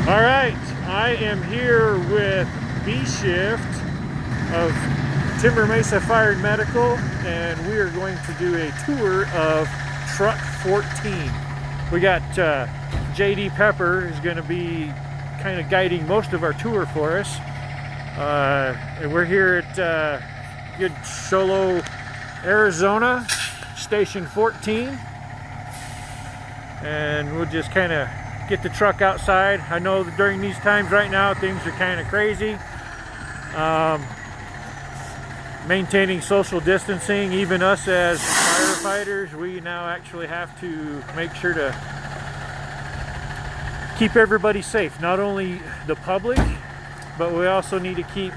All right, I am here with B-Shift of Timber Mesa Fire and Medical, and we are going to do a tour of Truck 14. We got JD Pepper is going to be kind of guiding most of our tour for us. And we're here at good Shoalo, Arizona, Station 14. And we'll just kind of get the truck outside. I know that during these times right now, things are kind of crazy. Maintaining social distancing, even us as firefighters, we now actually have to make sure to keep everybody safe. Not only the public, but we also need to keep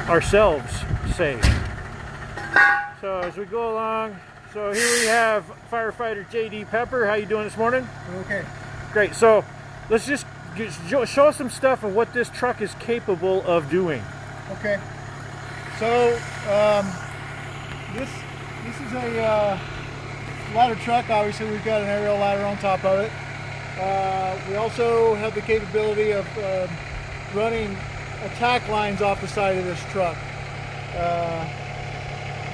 ourselves safe. So as we go along, so here we have firefighter JD Pepper. How you doing this morning? Okay. Great. So let's just show us some stuff of what this truck is capable of doing. Okay. So this is a ladder truck. Obviously, we've got an aerial ladder on top of it. We also have the capability of running attack lines off the side of this truck.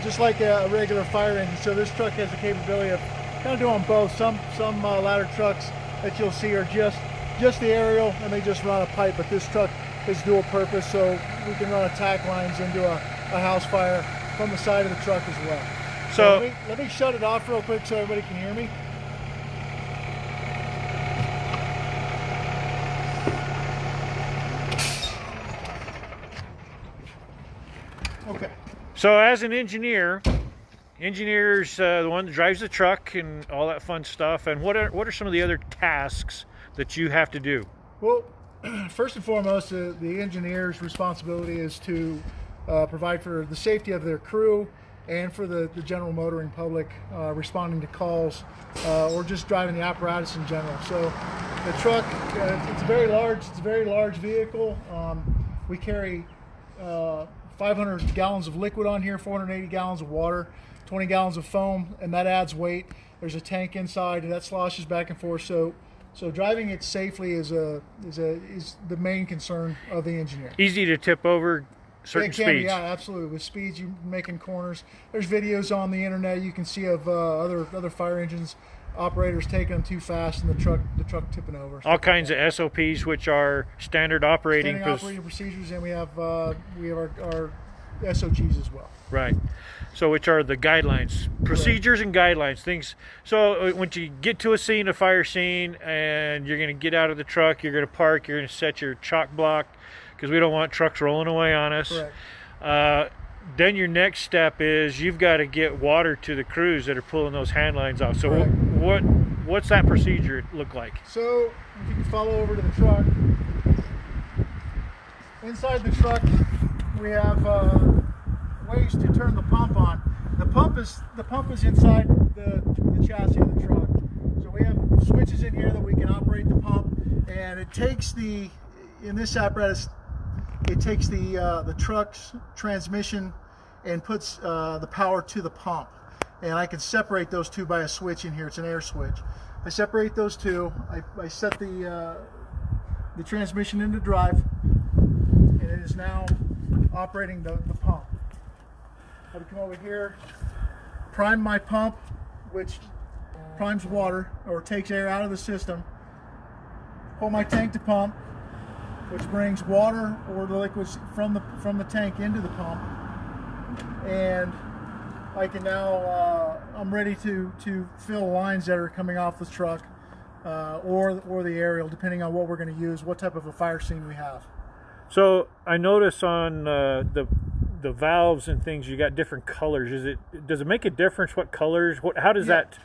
Just like a regular fire engine. So this truck has the capability of kind of doing both. Some ladder trucks that you'll see are just the aerial and they just run a pipe, but this truck is dual purpose, so we can run attack lines into a house fire from the side of the truck as well. So let me shut it off real quick so everybody can hear me. Okay. So as an engineer's the one that drives the truck and all that fun stuff. And what are some of the other tasks that you have to do? Well, first and foremost, the engineer's responsibility is to provide for the safety of their crew and for the general motoring public responding to calls or just driving the apparatus in general. So the truck, it's a very large vehicle. We carry 500 gallons of liquid on here, 480 gallons of water, 20 gallons of foam, and that adds weight. There's a tank inside and that sloshes back and forth. So driving it safely is the main concern of the engineer. Easy to tip over certain speeds. Yeah, absolutely. With speeds, you're making corners. There's videos on the internet you can see of other fire engines operators taking them too fast and the truck tipping over. All kinds of SOPs, which are standard operating procedures, and we have our SOGs as well. Right. So which are the guidelines, procedures and guidelines, things. So when you get to a fire scene, and you're going to get out of the truck, you're going to park, you're going to set your chock block, because we don't want trucks rolling away on us. Correct. Then your next step is you've got to get water to the crews that are pulling those hand lines off. So what's that procedure look like? So if you can follow over to the truck, inside the truck we have ways to turn the pump on. The pump is inside the chassis of the truck. So we have switches in here that we can operate the pump, and it takes in this apparatus, it takes the truck's transmission and puts the power to the pump. And I can separate those two by a switch in here. It's an air switch. I separate those two. I set the transmission into drive, and it is now operating the pump. I would come over here, prime my pump, which primes water or takes air out of the system, pull my tank to pump, which brings water or the liquids from the tank into the pump, and I can now I'm ready to fill lines that are coming off the truck or the aerial, depending on what we're going to use, what type of a fire scene we have. So I notice on the valves and things, you got different colors. Does it make a difference what colors? How does that?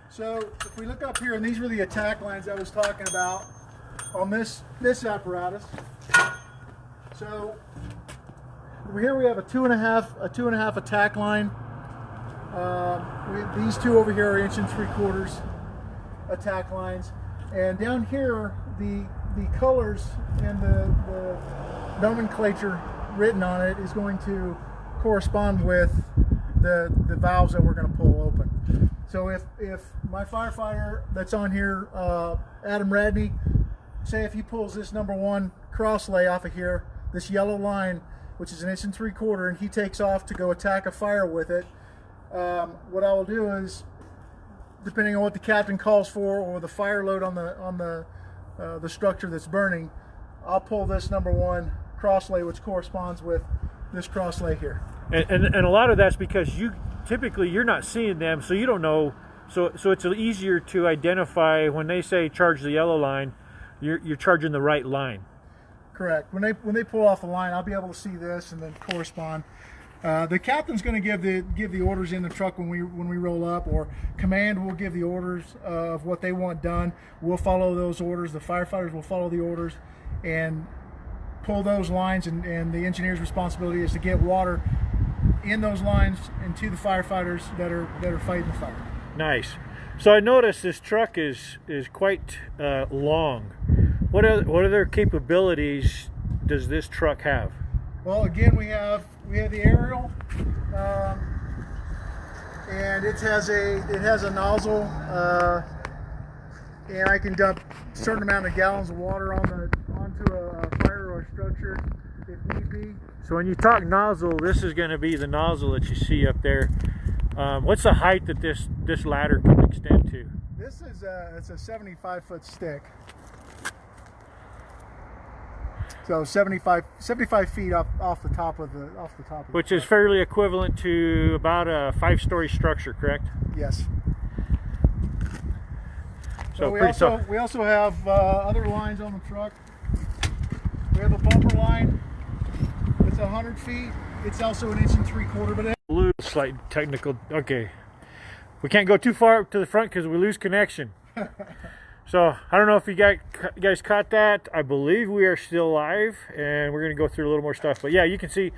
So if we look up here, and these were the attack lines I was talking about on this apparatus. So here we have a two and a half attack line. These two over here are 1 3/4 attack lines, and down here the colors and the nomenclature written on it is going to correspond with the valves that we're going to pull open. So if my firefighter that's on here, Adam Radney, say if he pulls this number 1 cross lay off of here, this yellow line, which is 1 3/4 inches, and he takes off to go attack a fire with it, what I will do is, depending on what the captain calls for or the fire load on the structure that's burning, I'll pull this number 1 cross lay, which corresponds with this cross lay here. And a lot of that's because you're not seeing them, so you don't know. So it's easier to identify when they say charge the yellow line. You're charging the right line. Correct. When they pull off the line, I'll be able to see this and then correspond. The captain's going to give the orders in the truck when we roll up, or command will give the orders of what they want done. We'll follow those orders. The firefighters will follow the orders and pull those lines, and the engineer's responsibility is to get water in those lines and to the firefighters that are fighting the fire. Nice. So I noticed this truck is quite long. What other capabilities does this truck have? Well, again, we have the aerial, and it has a nozzle, and I can dump a certain amount of gallons of water onto a fire or a structure if need be. So when you talk nozzle, this is going to be the nozzle that you see up there. What's the height that this ladder can extend to? This is it's a 75-foot stick. So 75 feet off the top of the Which is fairly equivalent to about a 5-story structure, correct? Yes. So we also have other lines on the truck. We have a bumper line. It's 100 feet. It's also 1 3/4 inches, but it slight technical. Okay, we can't go too far to the front because we lose connection. So I don't know if you guys caught that. I believe we are still live, and we're going to go through a little more stuff. But yeah, you can see,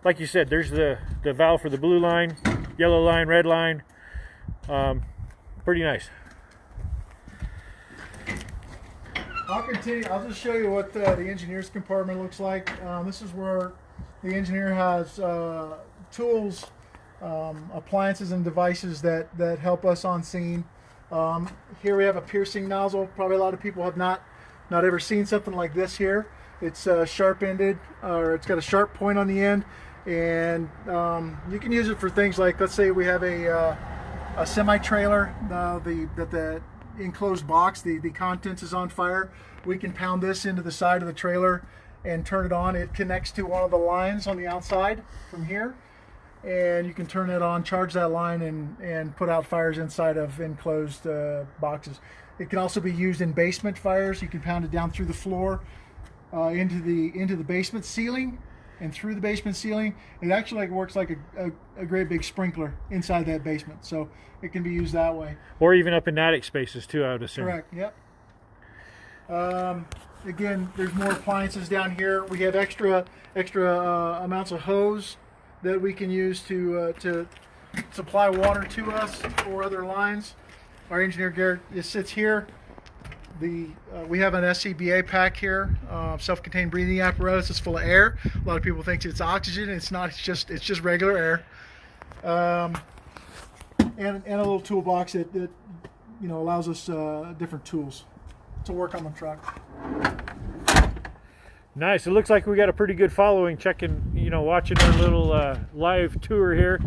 like you said, there's the valve for the blue line, yellow line, red line. Pretty nice. I'll continue. I'll just show you what the engineer's compartment looks like. This is where the engineer has tools, appliances, and devices that help us on scene. Here we have a piercing nozzle. Probably a lot of people have not ever seen something like this here. It's sharp-ended, or it's got a sharp point on the end, and you can use it for things like, let's say we have a semi-trailer, the enclosed box, the contents is on fire. We can pound this into the side of the trailer and turn it on. It connects to one of the lines on the outside from here, and you can turn it on, charge that line, and put out fires inside of enclosed boxes. It can also be used in basement fires. You can pound it down through the floor into the basement ceiling and through the basement ceiling. It actually works like a great big sprinkler inside that basement, so it can be used that way. Or even up in attic spaces too, I would assume. Correct. Yep. Again, there's more appliances down here. We have extra amounts of hose that we can use to supply water to us or other lines. Our engineer Garrett sits here. We have an SCBA pack here, self-contained breathing apparatus. It's full of air. A lot of people think it's oxygen. It's not. It's just regular air. And a little toolbox that allows us different tools to work on the truck. Nice. It looks like we got a pretty good following watching our little live tour here.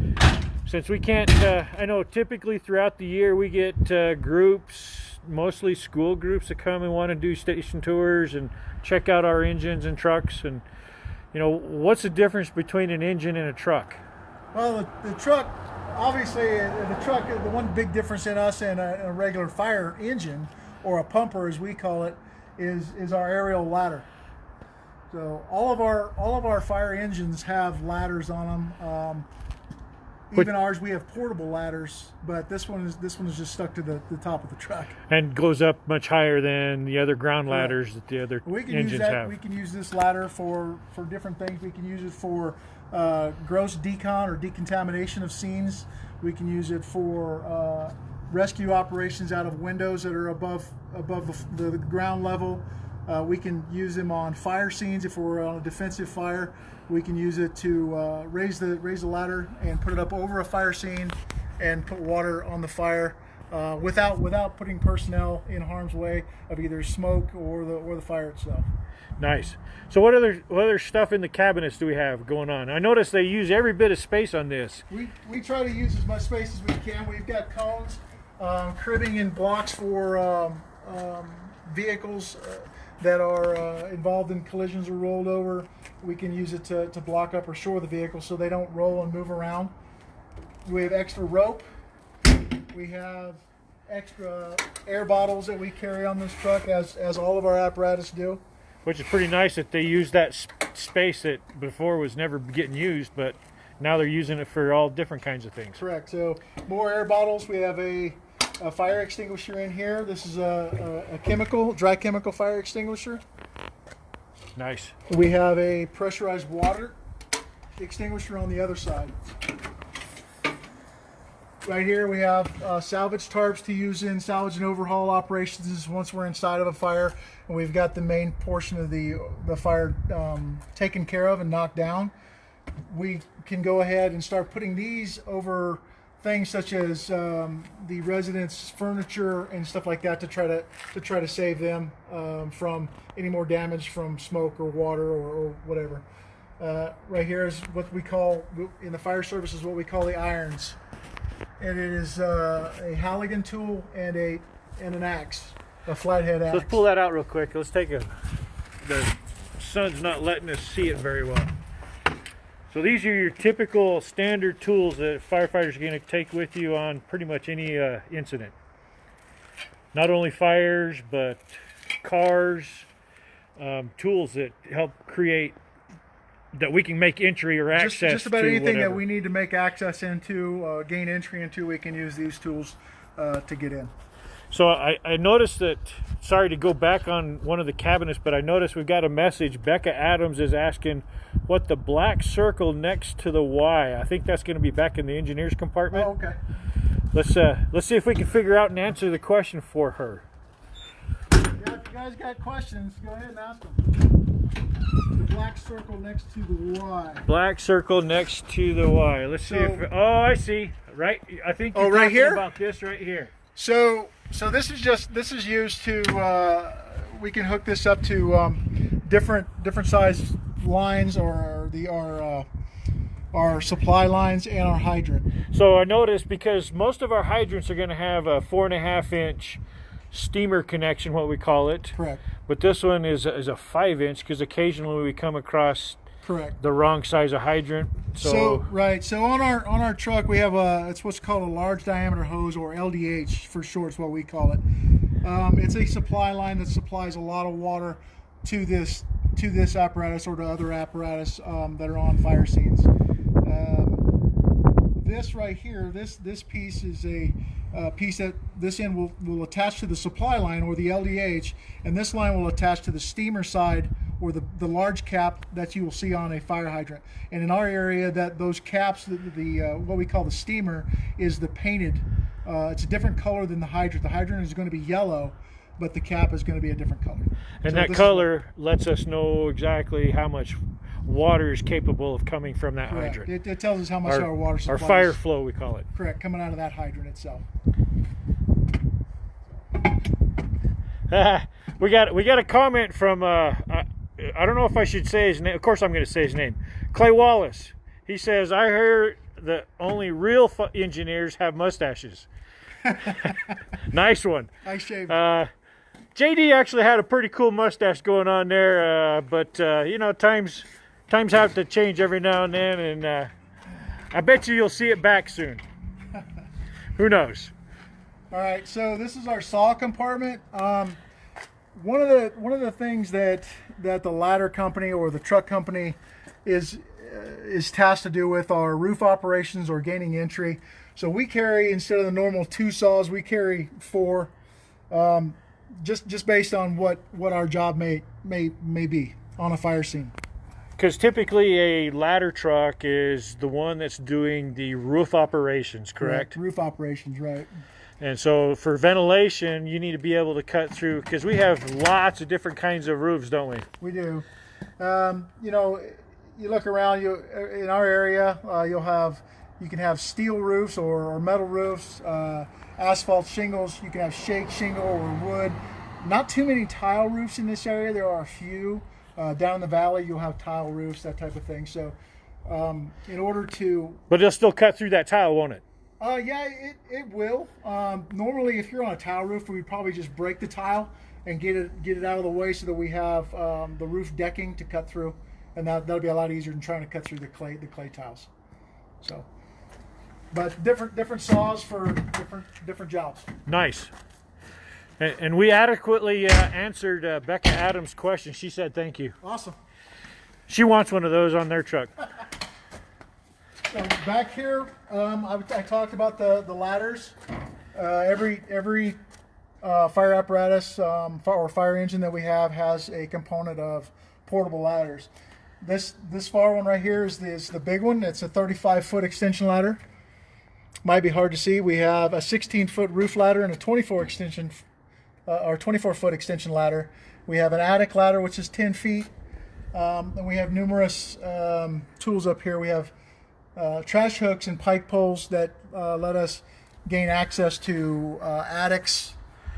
Since we can't, I know typically throughout the year we get groups, mostly school groups, that come and want to do station tours and check out our engines and trucks. And what's the difference between an engine and a truck? Well, the truck, obviously, the one big difference in us and a regular fire engine, or a pumper as we call it, is our aerial ladder. So all of our fire engines have ladders on them. Even ours, we have portable ladders, but this one is just stuck to the top of the truck and goes up much higher than the other ground ladders that the other engines have. We can use this ladder for different things. We can use it for gross decon or decontamination of scenes. We can use it for rescue operations out of windows that are above the ground level. We can use them on fire scenes if we're on a defensive fire. We can use it to raise the ladder and put it up over a fire scene and put water on the fire without putting personnel in harm's way of either smoke or the fire itself. Nice. So what other stuff in the cabinets do we have going on? I noticed they use every bit of space on this. We try to use as much space as we can. We've got cones, cribbing and blocks for vehicles that are involved in collisions or rolled over. We can use it to block up or shore the vehicle so they don't roll and move around. We have extra rope. We have extra air bottles that we carry on this truck, as all of our apparatus do. Which is pretty nice that they use that space that before was never getting used, but now they're using it for all different kinds of things. Correct. So more air bottles. We have a fire extinguisher in here. This is a dry chemical fire extinguisher. Nice. We have a pressurized water extinguisher on the other side. Right here we have salvage tarps to use in salvage and overhaul operations once we're inside of a fire, and we've got the main portion of the fire taken care of and knocked down. We can go ahead and start putting these over things such as the residents' furniture and stuff like that to try to save them from any more damage from smoke or water or whatever. Right here is what we call in the fire service is what we call the irons. And it is a Halligan tool and an axe, a flathead axe. So let's pull that out real quick. Let's take the sun's not letting us see it very well. So these are your typical standard tools that firefighters are going to take with you on pretty much any incident. Not only fires, but cars, tools that help create that we can make entry or access just about to anything whatever. that we need to make access into, gain entry into, we can use these tools to get in. So I noticed that, sorry to go back on one of the cabinets, but I noticed we've got a message. Becca Adams is asking what the black circle next to the Y. I think that's going to be back in the engineer's compartment. Oh, okay. Let's see if we can figure out and answer the question for her. Yeah, if you guys got questions, go ahead and ask them. The black circle next to the Y. Black circle next to the Y. Let's see if. Oh, I see. Right. I think you're right talking here? about this right here. So this is used to we can hook this up to different size lines or our supply lines and our hydrant. So I noticed because most of our hydrants are going to have a 4.5 inch steamer connection, what we call it. Correct. But this one is a 5 inch because occasionally we come across Correct. the wrong size of hydrant. So on our truck we have it's what's called a large diameter hose, or LDH for short is what we call it. It's a supply line that supplies a lot of water to this apparatus or to other apparatus that are on fire scenes. This right here, this piece is a piece that this end will attach to the supply line, or the LDH, and this line will attach to the steamer side, or the large cap that you will see on a fire hydrant. And in our area, those caps, what we call the steamer, is the painted. It's a different color than the hydrant. The hydrant is going to be yellow, but the cap is going to be a different color. And so that color lets us know exactly how much water is capable of coming from that correct. hydrant. It tells us how much our water supply. Our fire flow, we call it. Correct, coming out of that hydrant itself. We got a comment from I don't know if I should say his name. Of course I'm going to say his name. Clay Wallace. He says, I heard that only real engineers have mustaches. Nice one. I shaved. JD actually had a pretty cool mustache going on there, but you know, times have to change every now and then, and I bet you'll see it back soon. Who knows? All right, so this is our saw compartment. One of the things that the ladder company or the truck company is tasked to do with are roof operations or gaining entry. So we carry, instead of the normal 2 saws, we carry 4, just based on what our job may be on a fire scene. Because typically a ladder truck is the one that's doing the roof operations, correct? Roof operations, right. And so for ventilation, you need to be able to cut through, because we have lots of different kinds of roofs, don't we? We do. You know, you look around, in our area, you'll have You can have steel roofs or metal roofs, asphalt shingles. You can have shake shingle or wood. Not too many tile roofs in this area. There are a few. Down in the valley, you'll have tile roofs, that type of thing. So in order to... But it'll still cut through that tile, won't it? Yeah, it will. Normally, if you're on a tile roof, we'd probably just break the tile and get it out of the way so that we have the roof decking to cut through, and that'll be a lot easier than trying to cut through the clay tiles. So, but different saws for different jobs. Nice. And we adequately answered Becca Adams' question. She said thank you. Awesome. She wants one of those on their truck. So back here, I talked about the ladders. Every fire apparatus or fire engine that we have has a component of portable ladders. This far one right here is the big one. It's a 35-foot extension ladder. Might be hard to see. We have a 16-foot roof ladder and a 24-foot extension ladder. We have an attic ladder, which is 10 feet. And we have numerous tools up here. We have trash hooks and pike poles that let us gain access to attics.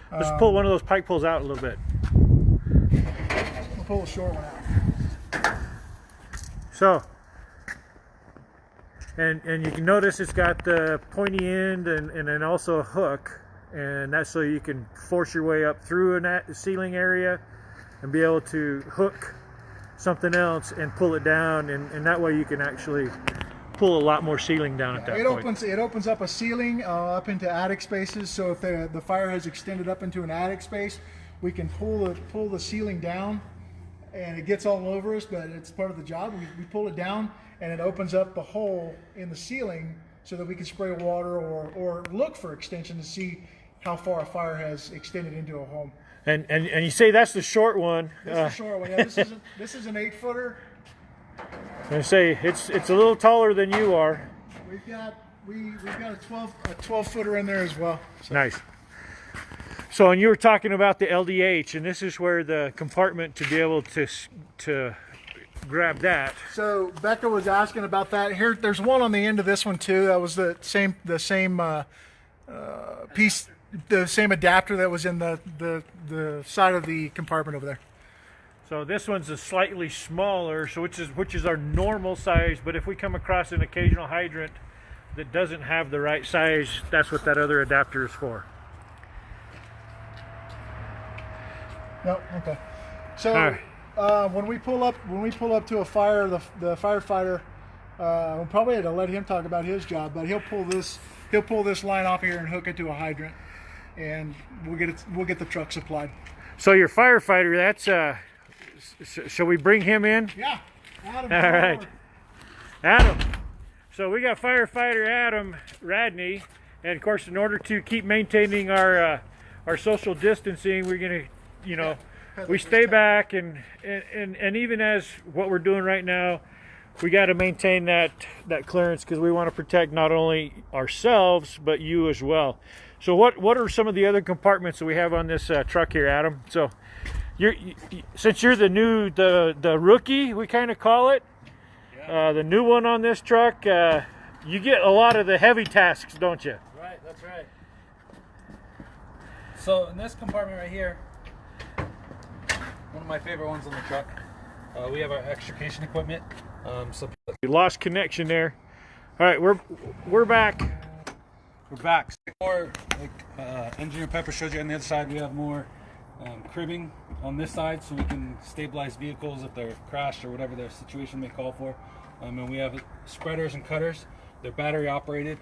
Let's pull one of those pike poles out a little bit. We'll pull the short one out. So, and you can notice it's got the pointy end and then also a hook, and that's so you can force your way up through a ceiling area and be able to hook something else and pull it down, and that way you can actually pull a lot more ceiling down at that point. It opens up a ceiling up into attic spaces. So if the fire has extended up into an attic space, we can pull the ceiling down, and it gets all over us, but it's part of the job. We pull it down, and it opens up the hole in the ceiling so that we can spray water or look for extension to see how far a fire has extended into a home. And you say that's the short one. This is the short one. Yeah, this is an 8-footer. I say it's a little taller than you are. We've got a 12-footer in there as well. So. Nice. So, and you were talking about the LDH, and this is where the compartment to be able to grab that. So Becca was asking about that. Here, there's one on the end of this one too. That was the same piece, the same adapter that was in the side of the compartment over there. So this one's a slightly smaller, so which is our normal size. But if we come across an occasional hydrant that doesn't have the right size, that's what that other adapter is for. No, okay. So right. when we pull up to a fire, the firefighter, we'll probably have to let him talk about his job, but he'll pull this line off here and hook it to a hydrant, and we'll get the truck supplied. So your firefighter, that's shall we bring him in? Yeah, Adam. All right, Adam. So we got firefighter Adam Radney, and of course, in order to keep maintaining our social distancing, we're gonna, we stay back, and even as what we're doing right now, we got to maintain that clearance because we want to protect not only ourselves but you as well. So what are some of the other compartments that we have on this truck here, Adam? So since you're the rookie, we kind of call it, the new one on this truck, you get a lot of the heavy tasks, don't you? Right, that's right. So in this compartment right here, one of my favorite ones on the truck, we have our extrication equipment. You lost connection there. All right, we're back. We're back. So more like Engineer Pepper showed you on the other side, we have more cribbing on this side so we can stabilize vehicles if they're crashed or whatever their situation may call for. And we have spreaders and cutters. They're battery operated.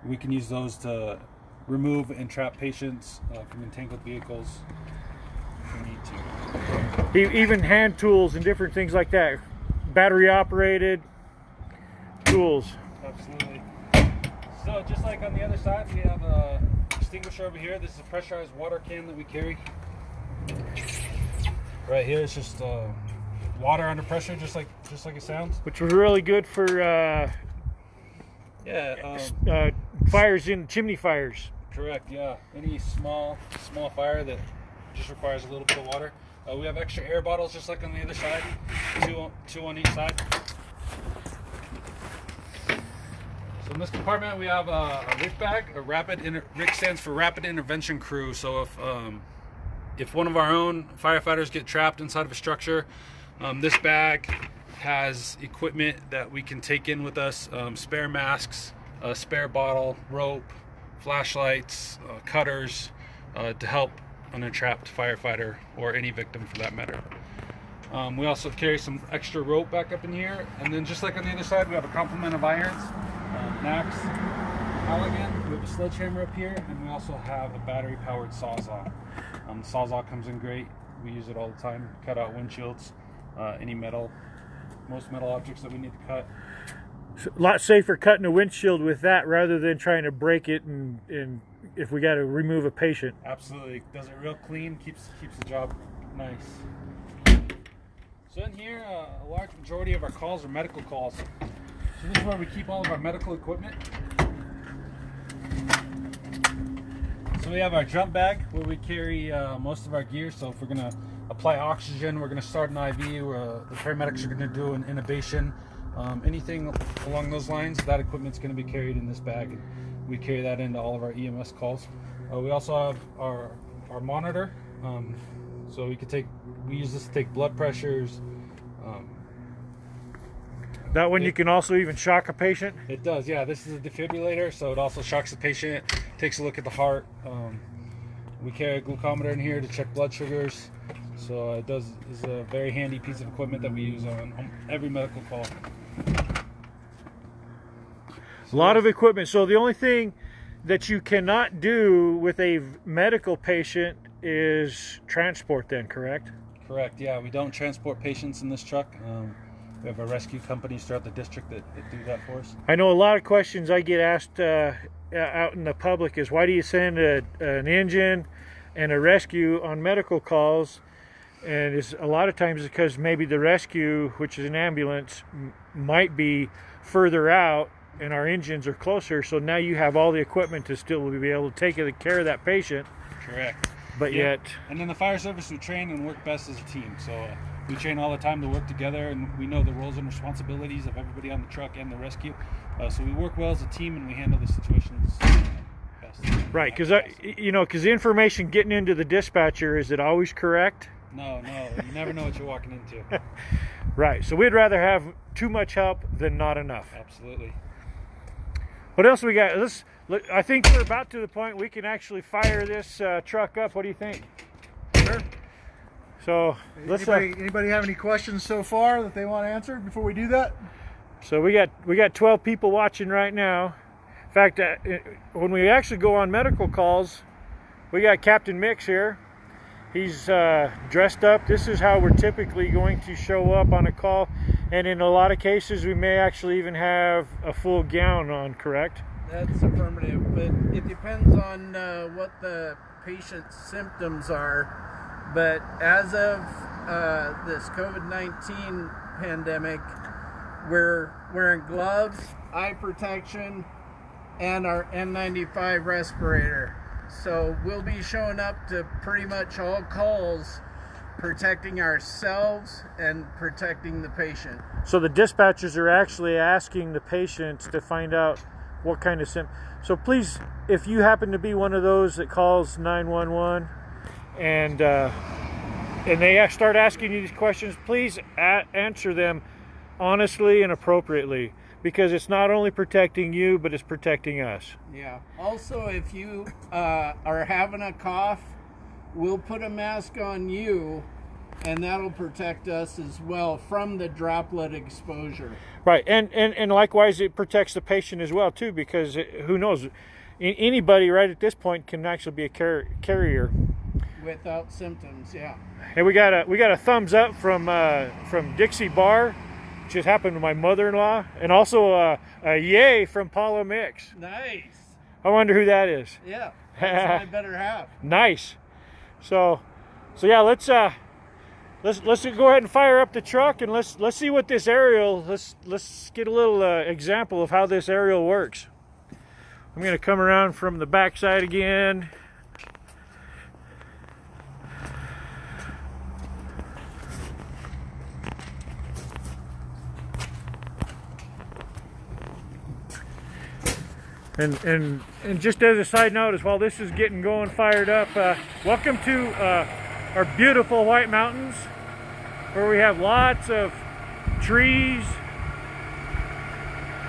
We can use those to remove and trap patients from entangled vehicles if we need to. Even hand tools and different things like that. Battery operated tools. Absolutely. So just like on the other side, we have a extinguisher over here. This is a pressurized water can that we carry. Right here, it's just water under pressure, just like it sounds. Which was really good for fires in chimney fires. Correct. Yeah. Any small fire that just requires a little bit of water. We have extra air bottles just like on the other side, two on each side. So in this compartment we have a RIC bag. RIC stands for Rapid Intervention Crew. So if one of our own firefighters get trapped inside of a structure, this bag has equipment that we can take in with us, spare masks, a spare bottle, rope, flashlights, cutters, to help an entrapped firefighter or any victim for that matter. We also carry some extra rope back up in here, and then just like on the other side we have a complement of irons, Max, Halligan. We have a sledgehammer up here, and we also have a battery powered Sawzall. The Sawzall comes in great. We use it all the time, cut out windshields, any metal, most metal objects that we need to cut. A lot safer cutting a windshield with that rather than trying to break it and if we got to remove a patient. Absolutely, does it real clean, keeps the job nice. So in here, a large majority of our calls are medical calls. So this is where we keep all of our medical equipment. So we have our jump bag where we carry most of our gear. So if we're gonna apply oxygen, we're gonna start an IV, the paramedics are gonna do an intubation, anything along those lines, that equipment's gonna be carried in this bag. And we carry that into all of our EMS calls. We also have our monitor. So we use this to take blood pressures. That one you can also even shock a patient? It does, yeah. This is a defibrillator, so it also shocks the patient, takes a look at the heart. We carry a glucometer in here to check blood sugars. So it's a very handy piece of equipment that we use on every medical call. A lot of equipment. So the only thing that you cannot do with a medical patient is transport then, correct? Correct, yeah. We don't transport patients in this truck. We have our rescue companies throughout the district that do that for us. I know a lot of questions I get asked out in the public is, why do you send an engine and a rescue on medical calls? And it's a lot of times because maybe the rescue, which is an ambulance, might be further out and our engines are closer, so now you have all the equipment to still be able to take care of that patient. Correct. But yet... And in the fire service, we train and work best as a team. So we train all the time to work together, and we know the roles and responsibilities of everybody on the truck and the rescue. So we work well as a team, and we handle the situations best. Right, because the information getting into the dispatcher, is it always correct? No, you never know what you're walking into. Right, so we'd rather have too much help than not enough. Absolutely. What else we got? I think we're about to the point we can actually fire this truck up. What do you think? Sure. So anybody have any questions so far that they want answered before we do that? So we got 12 people watching right now. In fact, when we actually go on medical calls, we got Captain Mix here. He's dressed up. This is how we're typically going to show up on a call, and in a lot of cases we may actually even have a full gown on, correct? That's affirmative, but it depends on what the patient's symptoms are. But as of this COVID-19 pandemic, we're wearing gloves, eye protection, and our N95 respirator. So we'll be showing up to pretty much all calls, protecting ourselves and protecting the patient. So the dispatchers are actually asking the patients to find out what kind of symptoms. So please, if you happen to be one of those that calls 911 and they start asking you these questions, please answer them honestly and appropriately, because it's not only protecting you, but it's protecting us. Yeah. Also, if you are having a cough, we'll put a mask on you, and that'll protect us as well from the droplet exposure. Right, and likewise, it protects the patient as well too, because who knows, anybody right at this point can actually be a carrier without symptoms. Yeah. And we got a thumbs up from Dixie Bar. Just happened to my mother-in-law, and also a yay from Paula Mix. Nice. I wonder who that is. Yeah, that's my better half. Nice. So yeah, let's go ahead and fire up the truck, and let's see what this aerial. Let's get a little example of how this aerial works. I'm going to come around from the back side again. And just as a side note, as while this is getting going fired up, welcome to our beautiful White Mountains, where we have lots of trees.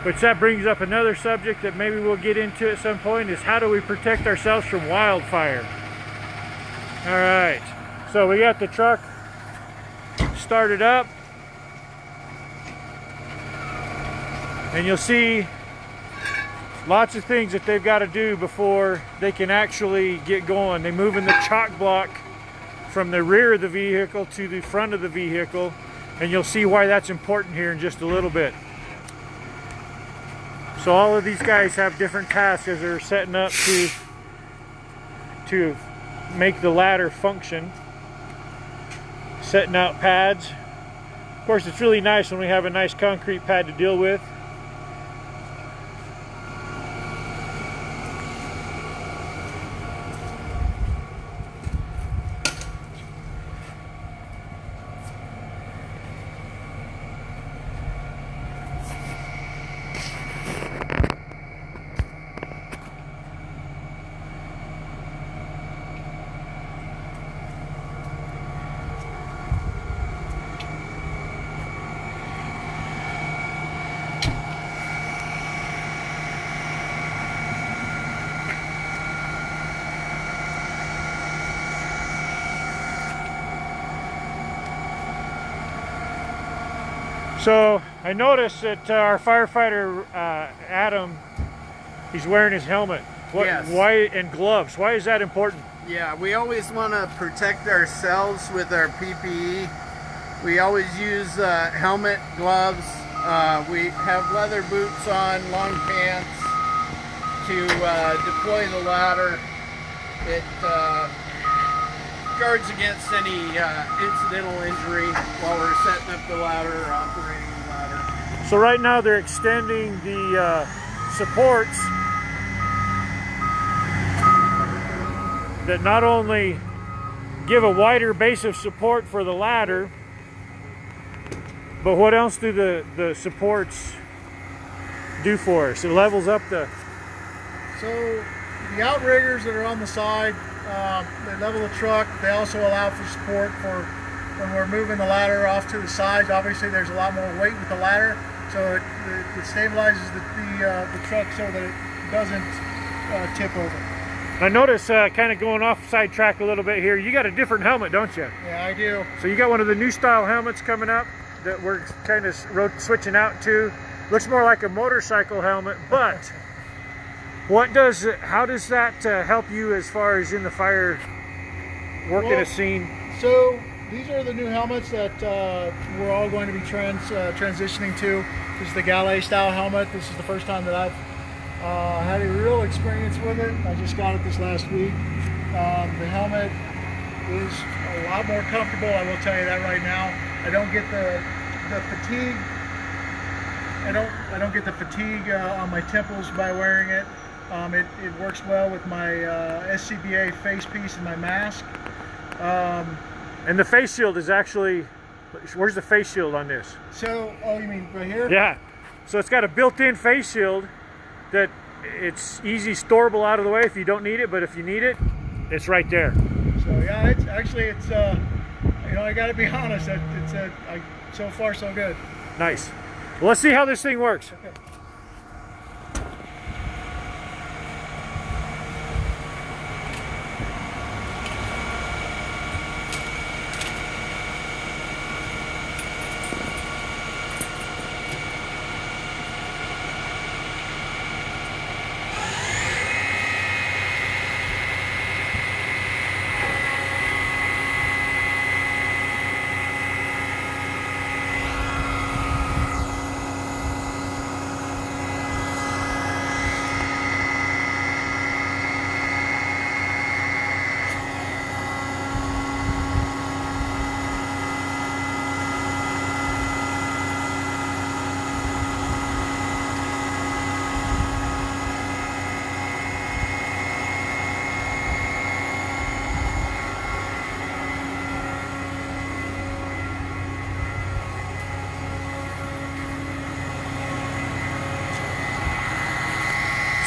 Which that brings up another subject that maybe we'll get into at some point, is how do we protect ourselves from wildfire? All right, so we got the truck started up, and you'll see lots of things that they've got to do before they can actually get going. They're moving the chalk block from the rear of the vehicle to the front of the vehicle, and you'll see why that's important here in just a little bit. So all of these guys have different tasks as they're setting up to make the ladder function. Setting out pads. Of course, it's really nice when we have a nice concrete pad to deal with. So I noticed that our firefighter Adam, he's wearing his helmet. Yes. Why, and gloves? Why is that important? Yeah, we always want to protect ourselves with our PPE. We always use helmet, gloves. We have leather boots on, long pants to deploy the ladder. It guards against any incidental injury while we're setting up the ladder or operating the ladder. So right now they're extending the supports that not only give a wider base of support for the ladder, but what else do the supports do for us? It levels up the... So the outriggers that are on the side, they level the truck. They also allow for support for when we're moving the ladder off to the sides. Obviously there's a lot more weight with the ladder, so it stabilizes the truck so that it doesn't tip over. I notice, kind of going off sidetrack a little bit here, you got a different helmet, don't you? Yeah, I do. So you got one of the new style helmets coming up that we're kind of switching out to. Looks more like a motorcycle helmet, but how does that help you as far as in the fire working a scene? So these are the new helmets that we're all going to be transitioning to. This is the Gallet style helmet. This is the first time that I've had a real experience with it. I just got it this last week. The helmet is a lot more comfortable, I will tell you that right now. I don't get the fatigue. I don't get the fatigue on my temples by wearing it. It works well with my SCBA face piece and my mask. And the face shield is actually, where's the face shield on this? So, oh, you mean right here? Yeah. So it's got a built-in face shield that it's easy storable out of the way if you don't need it, but if you need it, it's right there. So yeah, it's you know, I got to be honest, so far so good. Nice. Well, let's see how this thing works. Okay.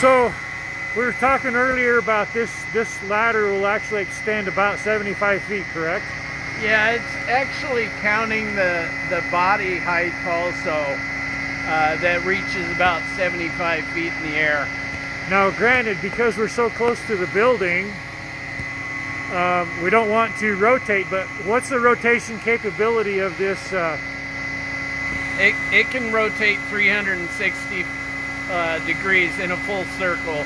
So we were talking earlier about this ladder will actually extend about 75 feet, correct? Yeah, it's actually counting the body height also that reaches about 75 feet in the air. Now granted, because we're so close to the building, we don't want to rotate, but what's the rotation capability of this? It can rotate 360 degrees in a full circle.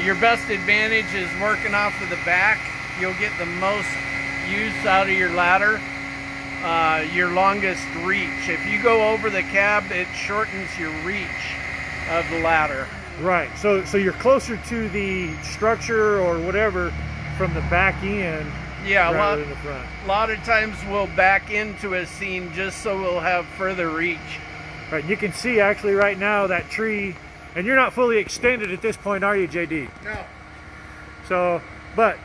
Your best advantage is working off of the back. You'll get the most use out of your ladder, your longest reach. If you go over the cab, it shortens your reach of the ladder. Right, so you're closer to the structure or whatever from the back end, Yeah, rather than the front. a lot of times we'll back into a scene just so we'll have further reach. Right, you can see actually right now that tree, and you're not fully extended at this point, are you, JD? No. So, but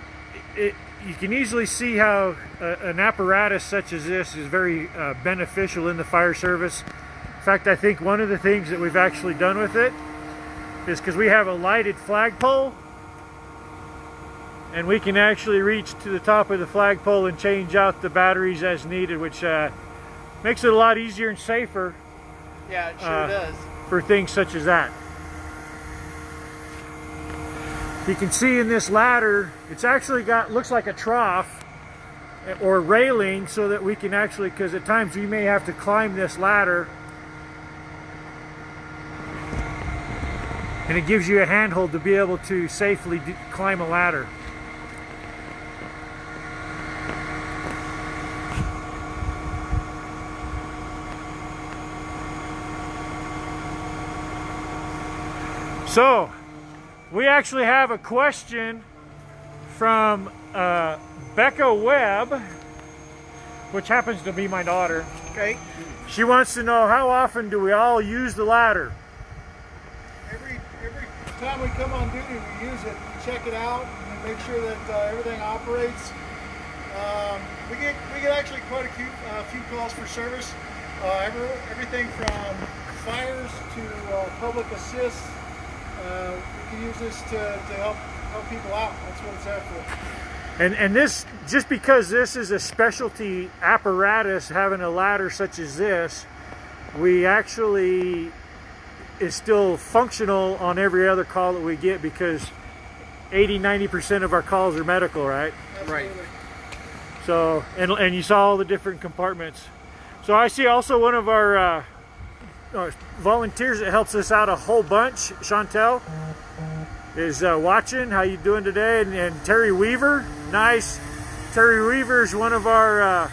you can easily see how an apparatus such as this is very beneficial in the fire service. In fact, I think one of the things that we've actually done with it is because we have a lighted flagpole, and we can actually reach to the top of the flagpole and change out the batteries as needed, which makes it a lot easier and safer Yeah, it sure does. for things such as that. You can see in this ladder, it's actually looks like a trough or railing, so that we can actually, because at times we may have to climb this ladder, and it gives you a handhold to be able to safely climb a ladder. So, we actually have a question from Becca Webb, which happens to be my daughter. Okay. She wants to know, how often do we all use the ladder? Every time we come on duty, we use it, check it out, and make sure that everything operates. We get actually quite a few calls for service. Everything from fires to public assist. We can use this to help people out. That's what it's there for. And this, just because this is a specialty apparatus, having a ladder such as this, we actually is still functional on every other call that we get, because 80-90% of our calls are medical, right? Absolutely. So, and you saw all the different compartments. So I see also one of our volunteers that helps us out a whole bunch, Chantel, is watching. How you doing today? And Terry Weaver, nice. Terry Weaver is one of our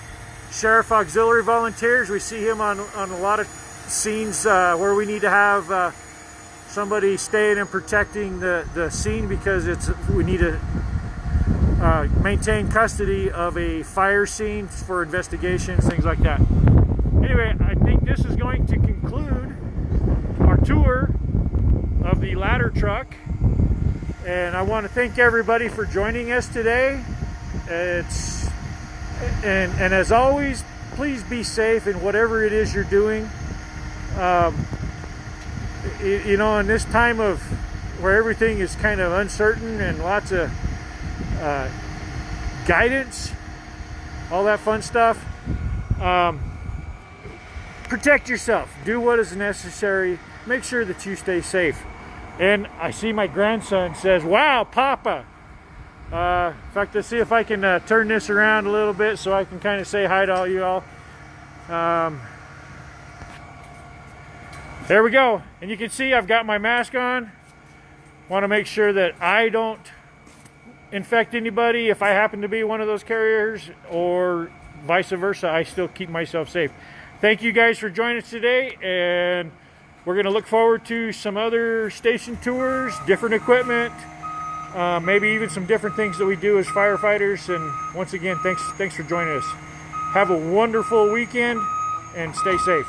Sheriff Auxiliary volunteers. We see him on a lot of scenes where we need to have somebody staying and protecting the scene, because we need to maintain custody of a fire scene for investigations, things like that. Anyway, I think this is going to conclude our tour of the ladder truck, and I want to thank everybody for joining us today. And as always, please be safe in whatever it is you're doing. You know, in this time of where everything is kind of uncertain and lots of guidance, all that fun stuff, protect yourself. Do what is necessary. Make sure that you stay safe. And I see my grandson says, "Wow, Papa." In fact, let's see if I can turn this around a little bit so I can kind of say hi to all you all. There we go. And you can see I've got my mask on. Want to make sure that I don't infect anybody if I happen to be one of those carriers, or vice versa. I still keep myself safe. Thank you guys for joining us today, and we're going to look forward to some other station tours, different equipment, maybe even some different things that we do as firefighters. And once again, thanks for joining us. Have a wonderful weekend and stay safe.